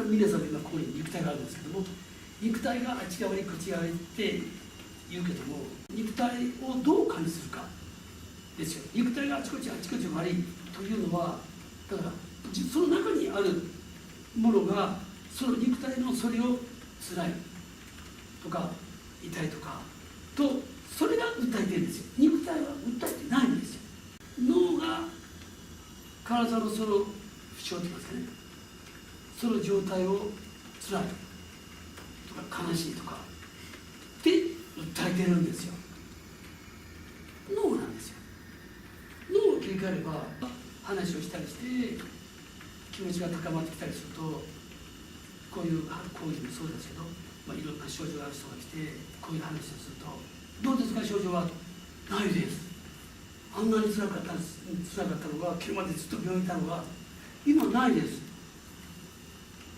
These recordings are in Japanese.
皆さん今ここに肉体があるんですけども、肉体があっち側にこっち側にって言うけども、肉体をどう管理するかですよ。肉体があちこち悪いというのは、だからその中にあるものがその肉体のそれを辛いとか痛いとかと、それが訴えてるんですよ。肉体は訴えてないんですよ。脳が体のその不調といいますかね、その状態を辛いとか悲しいとかって訴えてるんですよ。脳なんですよ。脳を切り替えれば話をしたりして気持ちが高まってきたりすると、こういう講義もそうですけど、いろんな症状がある人が来てこういう話をすると、どうですか症状は。ないです。あんなに辛かったのが、昨日までずっと病院にいたのが今ないです。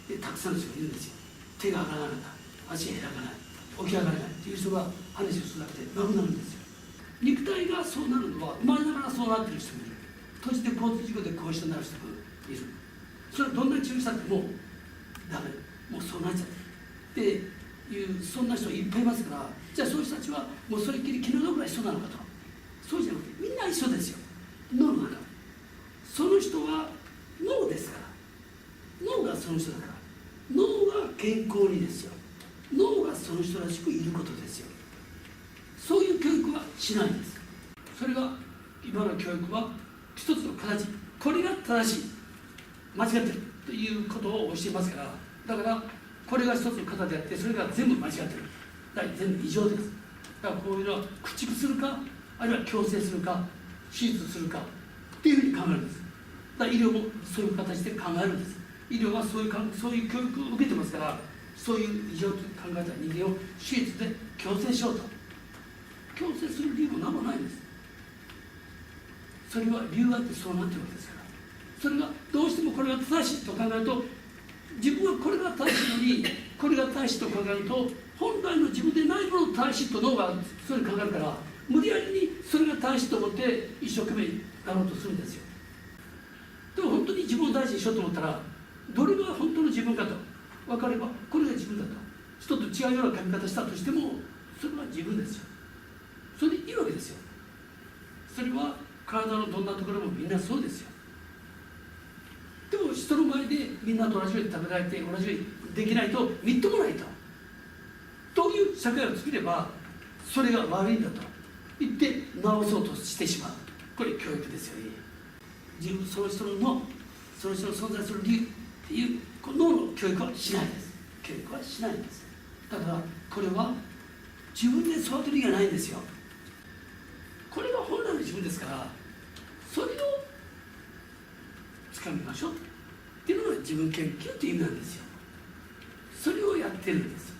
でたくさんの人がいるんですよ。手が上がらなかった、足が開かない、起き上がれないっていう人が話をするだけでなくなるんですよ。肉体がそうなるのは生まれながらそうなってる人もいる。途中で交通事故で後遺症になる人もいる。それはどんなに注意したってもうダメ、もうそうなっちゃってっていう、そんな人いっぱいいますから、じゃあそういう人たちはもうそれっきり気の毒な人なのかと。そうじゃなくてみんな一緒ですよ。脳の中、その人は脳ですから、脳がその人だから、脳が健康にですよ。脳がその人らしくいることですよ。そういう教育はしないんです。それが今の教育は一つの形、これが正しい、間違ってるということを教えますから、だからこれが一つの型であって、それが全部間違ってる、だから全部異常です。だからこういうのは駆逐するか、あるいは強制するか、手術するかっていうふうに考えるんです。だから医療もそういう形で考えるんです。医療はそういう教育を受けてますから、そういう異常と考えた人間を手術で強制しようと。強制する理由も何もないんです。それは理由があってそうなってるわけですから、それがどうしてもこれが正しいと考えると、自分はこれが正しいのにこれが正しいと考えると、本来の自分でないものを正しいと脳がそれ考えるから、無理やりにそれが正しいと思って一生懸命やろうとするんですよ。でも本当に自分を大事にしようと思ったら、どれが本当の自分かと分かれば、これが自分だと。人と違うような髪型したとしても、それは自分ですよ。それでいいわけですよ。それは体のどんなところもみんなそうですよ。でも人の前でみんなと同じように食べられて、同じようにできないとみっともないという社会を作れば、それが悪いんだと言って直そうとしてしまう。これ教育ですよね。自分その人の脳、その人の存在する理由っていうこの脳の教育はしないです。教育はしないんです。だからこれは自分で育てる気がないんですよ。これが本来の自分ですから、それをつかみましょうっていうのが自分研究という意味なんですよ。それをやってるんです。